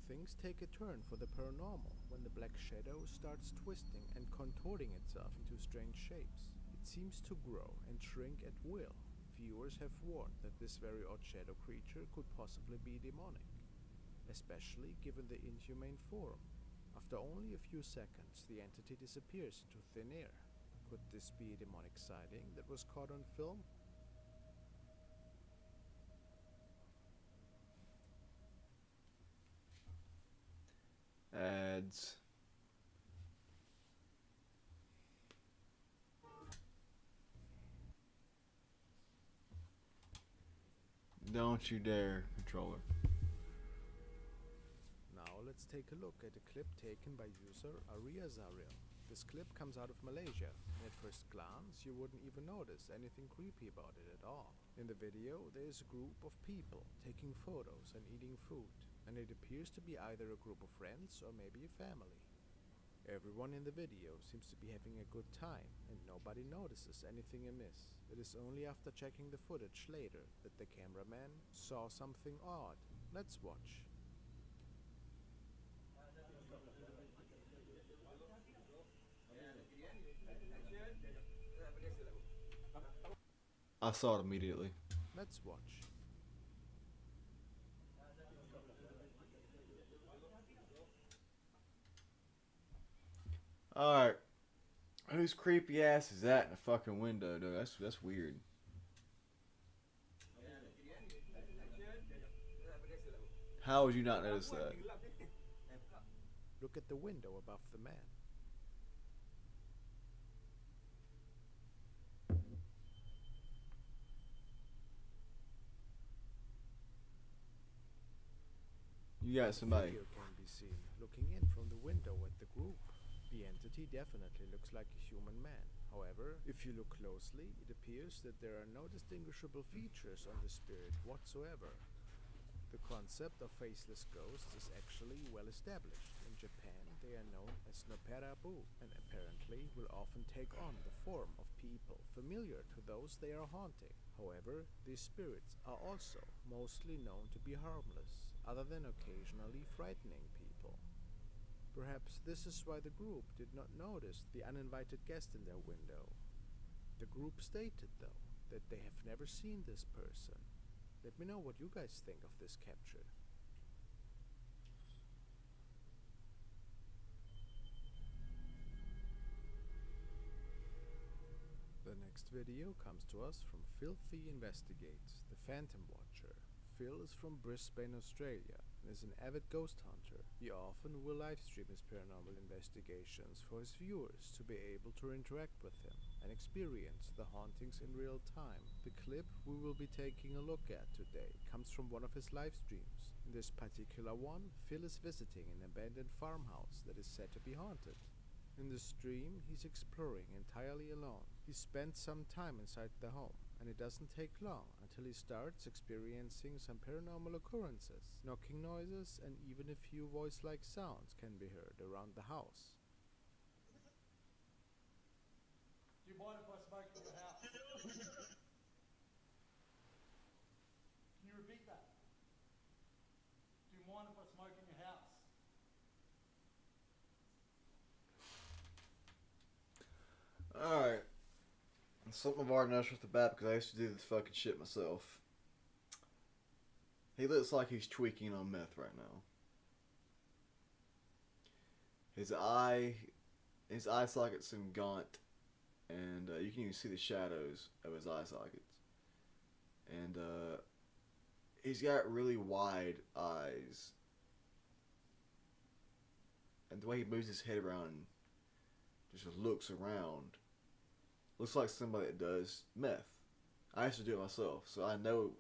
Things take a turn for the paranormal when the black shadow starts twisting and contorting itself into strange shapes. It seems to grow and shrink at will. Viewers have warned that this very odd shadow creature could possibly be demonic, especially given the inhumane form. After only a few seconds, the entity disappears into thin air. Could this be a demonic sighting that was caught on film? Ads. Don't you dare, controller. Now let's take a look at a clip taken by user Aria Zaril. This clip comes out of Malaysia, and at first glance you wouldn't even notice anything creepy about it at all. In the video there is a group of people taking photos and eating food, and it appears to be either a group of friends or maybe a family. Everyone in the video seems to be having a good time, and nobody notices anything amiss. It is only after checking the footage later that the cameraman saw something odd. Let's watch. I saw it immediately. Let's watch. Alright. Whose creepy ass is that in a fucking window, dude? That's weird. How would you not notice that? Look at the window above the man. You got somebody. Figure can be seen looking in from the window at the group. The entity definitely looks like a human man. However, if you look closely, it appears that there are no distinguishable features on the spirit whatsoever. The concept of faceless ghosts is actually well established. In Japan, they are known as noperabu, and apparently will often take on the form of people familiar to those they are haunting. However, these spirits are also mostly known to be harmless, other than occasionally frightening people. Perhaps this is why the group did not notice the uninvited guest in their window. The group stated, though, that they have never seen this person. Let me know what you guys think of this capture. The next video comes to us from Filthy Investigates, the Phantom Watcher. Phil is from Brisbane, Australia, and is an avid ghost hunter. He often will livestream his paranormal investigations for his viewers to be able to interact with him and experience the hauntings in real time. The clip we will be taking a look at today comes from one of his live streams. In this particular one, Phil is visiting an abandoned farmhouse that is said to be haunted. In the stream, he's exploring entirely alone. He spends some time inside the home, and it doesn't take long until he starts experiencing some paranormal occurrences. Knocking noises and even a few voice-like sounds can be heard around the house. Do you mind if I smoke in your house? Can you repeat that? Do you mind if I smoke in your house? Alright. Something I've already noticed with the bat because I used to do this fucking shit myself. He looks like he's tweaking on meth right now. His eye sockets seem gaunt, and you can even see the shadows of his eye sockets. And he's got really wide eyes, and the way he moves his head around, just looks around. Looks like somebody that does meth. I used to do it myself, so I know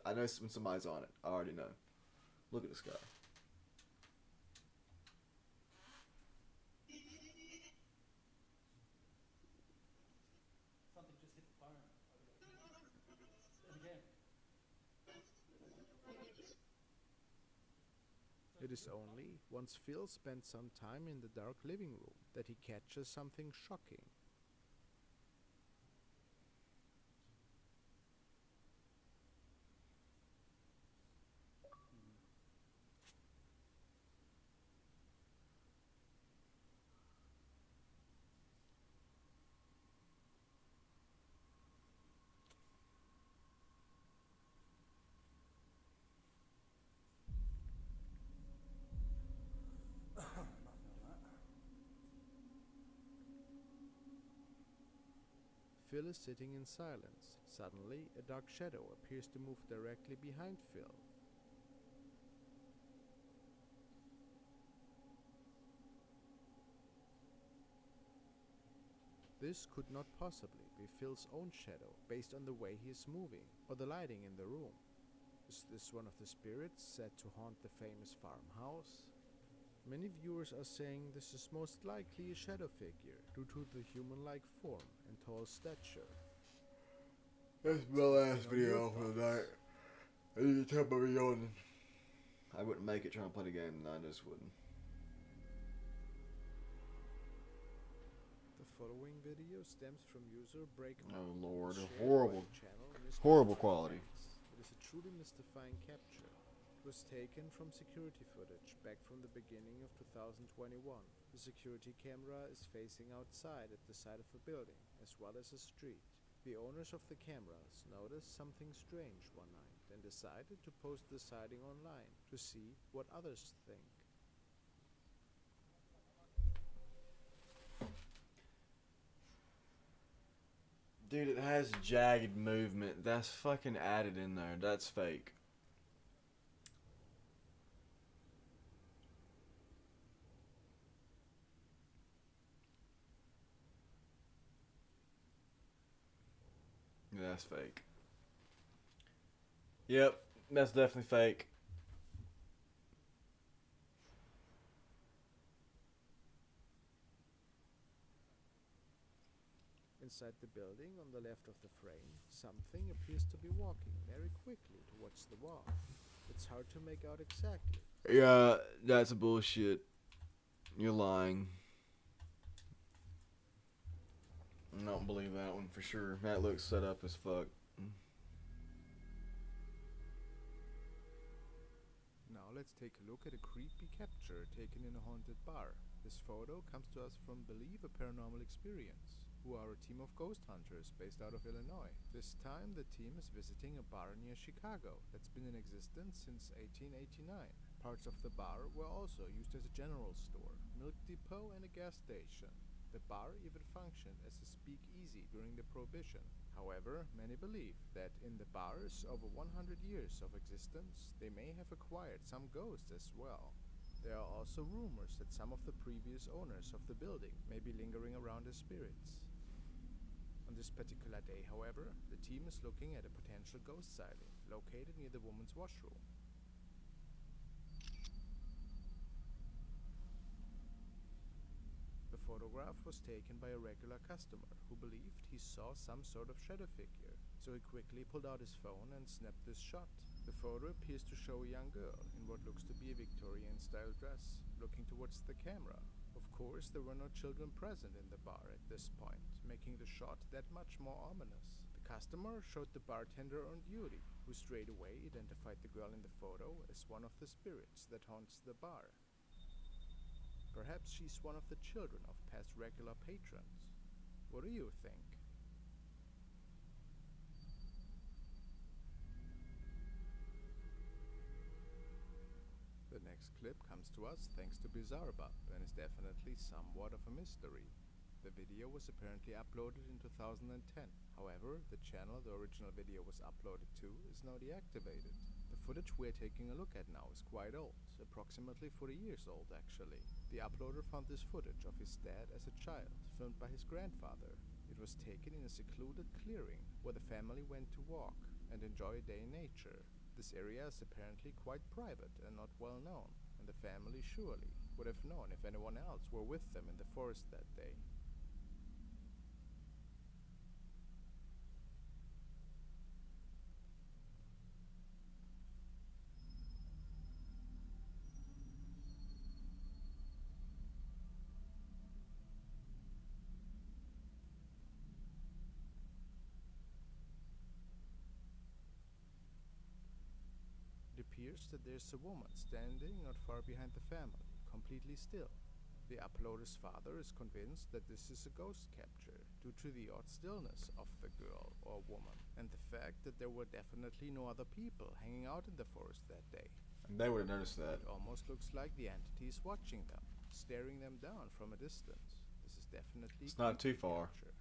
when somebody's on it. I already know. Look at this guy. It is only once Phil spends some time in the dark living room that he catches something shocking. Phil is sitting in silence. Suddenly, a dark shadow appears to move directly behind Phil. This could not possibly be Phil's own shadow, based on the way he is moving, or the lighting in the room. Is this one of the spirits said to haunt the famous farmhouse? Many viewers are saying this is most likely a shadow figure, due to the human-like form and tall stature. That's my last video for the night. I need to tell my yawning. I wouldn't make it trying to play the game tonight, I just wouldn't. The following video stems from user Breakman. Oh lord, Shared horrible. by the channel Horrible Mystifying quality. Facts. It is a truly mystifying capture. It was taken from security footage back from the beginning of 2021. The security camera is facing outside at the side of a building, as well as a street. The owners of the cameras noticed something strange one night and decided to post the sighting online to see what others think. Dude, it has jagged movement. That's fucking added in there. That's fake. Yeah, that's fake. Yep, that's definitely fake. Inside the building, on the left of the frame, something appears to be walking very quickly towards the wall. It's hard to make out exactly. Yeah, that's bullshit. You're lying. I don't believe that one for sure. That looks set up as fuck. Now let's take a look at a creepy capture taken in a haunted bar. This photo comes to us from Believe a Paranormal Experience, who are a team of ghost hunters based out of Illinois. This time the team is visiting a bar near Chicago that's been in existence since 1889. Parts of the bar were also used as a general store, milk depot and a gas station. The bar even functioned as a speakeasy during the Prohibition. However, many believe that in the bar's over 100 years of existence, they may have acquired some ghosts as well. There are also rumors that some of the previous owners of the building may be lingering around as spirits. On this particular day, however, the team is looking at a potential ghost sighting located near the woman's washroom. The photograph was taken by a regular customer who believed he saw some sort of shadow figure, so he quickly pulled out his phone and snapped this shot. The photo appears to show a young girl in what looks to be a Victorian-style dress, looking towards the camera. Of course, there were no children present in the bar at this point, making the shot that much more ominous. The customer showed the bartender on duty, who straight away identified the girl in the photo as one of the spirits that haunts the bar. Perhaps she's one of the children of past regular patrons. What do you think? The next clip comes to us thanks to Bizarrebub and is definitely somewhat of a mystery. The video was apparently uploaded in 2010. However, the channel the original video was uploaded to is now deactivated. The footage we're taking a look at now is quite old, approximately 40 years old actually. The uploader found this footage of his dad as a child, filmed by his grandfather. It was taken in a secluded clearing where the family went to walk and enjoy a day in nature. This area is apparently quite private and not well known, and the family surely would have known if anyone else were with them in the forest that day. appears that there's a woman standing not far behind the family, completely still. The uploader's father is convinced that this is a ghost capture due to the odd stillness of the girl or woman and the fact that there were definitely no other people hanging out in the forest that day. They would have noticed that. It almost looks like the entity is watching them, staring them down from a distance. This is definitely It's not too far. capture.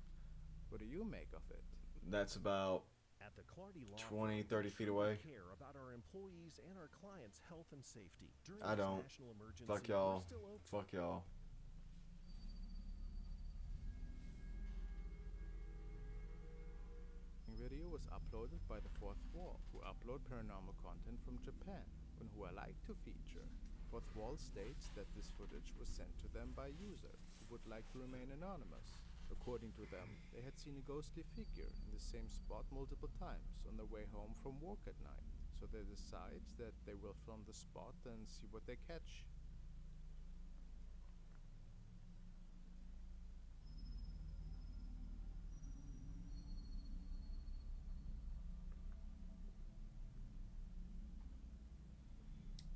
What do you make of it? That's about At the Clardy Law 20, Firm, 30 we feet truly away. care about our employees and our clients' health and safety. During I this don't. national emergency, Fuck we're y'all. still open. Fuck y'all. Video was uploaded by the Fourth Wall, who upload paranormal content from Japan and who I like to feature. Fourth Wall states that this footage was sent to them by a user who would like to remain anonymous. According to them, they had seen a ghostly figure in the same spot multiple times on their way home from work at night, so they decide that they will film the spot and see what they catch.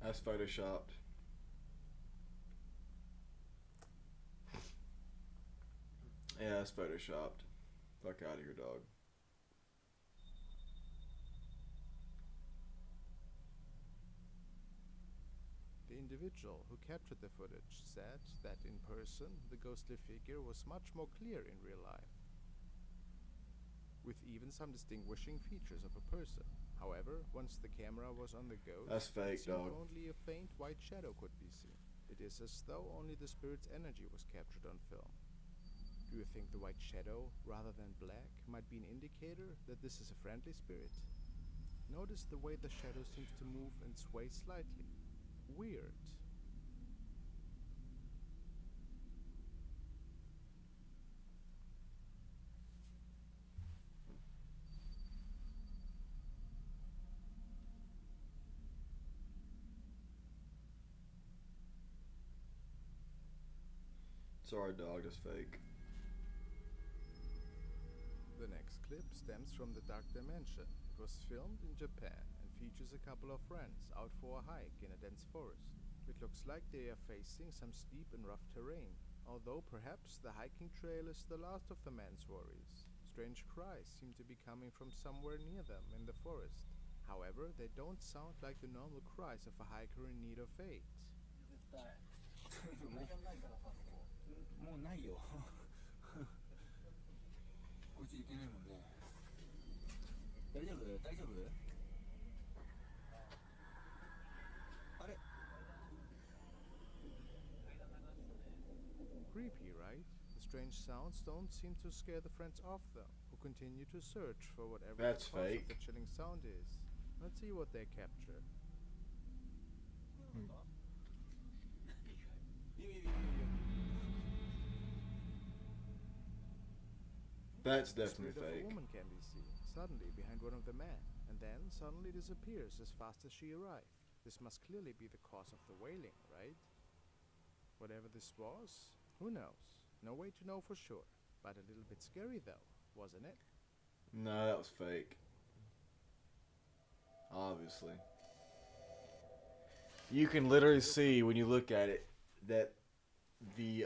That's photoshopped. Yeah, that's photoshopped. Fuck out of here, dog. The individual who captured the footage said that in person the ghostly figure was much more clear in real life, with even some distinguishing features of a person. However, once the camera was on the ghost, That's fake, it seemed dog. only a faint white shadow could be seen. It is as though only the spirit's energy was captured on film. Do you think the white shadow, rather than black, might be an indicator that this is a friendly spirit? Notice the way the shadow seems to move and sway slightly. Weird. Sorry, dog. That's fake. The next clip stems from the Dark Dimension. It was filmed in Japan and features a couple of friends out for a hike in a dense forest. It looks like they are facing some steep and rough terrain, although perhaps the hiking trail is the last of the man's worries. Strange cries seem to be coming from somewhere near them in the forest. However, they don't sound like the normal cries of a hiker in need of aid. もうないよこっち行けないもんね大丈夫大丈夫あれ Creepy, right? The strange sounds don't seem to scare the friends off them, who continue to search for whatever That's the cause of fake. the chilling sound is. Let's see what they capture. That's The definitely spirit of a fake. woman can be seen, suddenly behind one of the men, and then suddenly disappears as fast as she arrived. This must clearly be the cause of the wailing, right? Whatever this was, who knows? No way to know for sure, but a little bit scary though, wasn't it? No, that was fake. Obviously. You can literally see when you look at it that the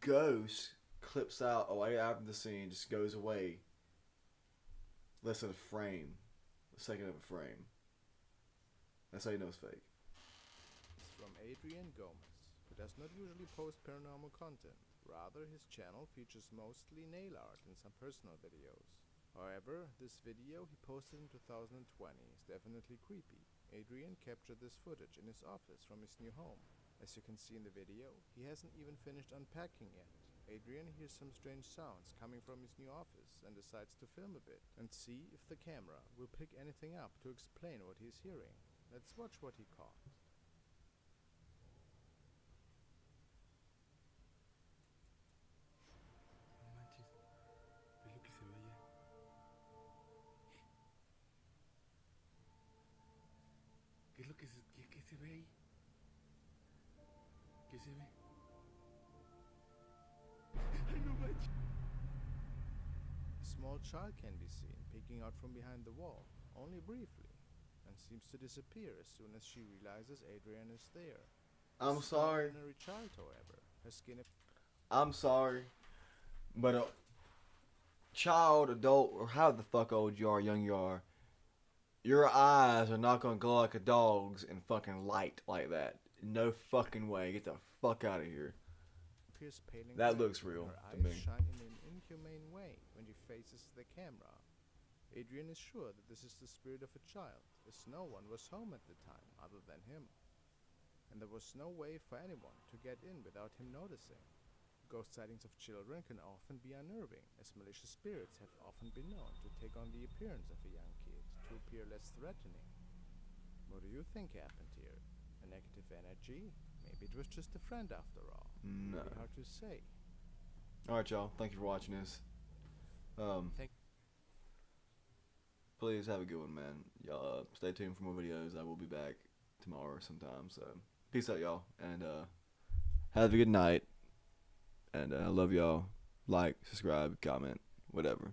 ghost clips out away after the scene, just goes away. Less than a frame. A second of a frame. That's how you know it's fake. It's from Adrian Gomez, who does not usually post paranormal content. Rather, his channel features mostly nail art and some personal videos. However, this video he posted in 2020 is definitely creepy. Adrian captured this footage in his office from his new home. As you can see in the video, he hasn't even finished unpacking yet. Adrian hears some strange sounds coming from his new office and decides to film a bit and see if the camera will pick anything up to explain what he's hearing. Let's watch what he caught. No manches, es lo que se ve allá. ¿Qué es lo que qué se ve ahí? ¿Qué se ve? Ay, no manches. A small child can be seen peeking out from behind the wall, only briefly. and seems to disappear as soon as she realizes Adrian is there. I'm This is not an sorry. ordinary child, however. Her skin I'm sorry, but a child, adult, or however the fuck old you are, young you are, your eyes are not gonna glow like a dog's in fucking light like that. No fucking way. Get the fuck out of here. appears pale and That gray, looks and real her to eyes me. shine in an inhumane way when she faces the camera. Adrian is sure that this is the spirit of a child, as no one was home at the time other than him. And there was no way for anyone to get in without him noticing. Ghost sightings of children can often be unnerving, as malicious spirits have often been known to take on the appearance of a young kid to appear less threatening. What do you think happened here? A negative energy? Maybe it was just a friend after all. No. Really hard to say. Alright, y'all. Thank you for watching this. Please have a good one, man. Y'all stay tuned for more videos. I will be back tomorrow sometime. So, peace out, y'all. And have a good night. And I love y'all. Like, subscribe, comment, whatever.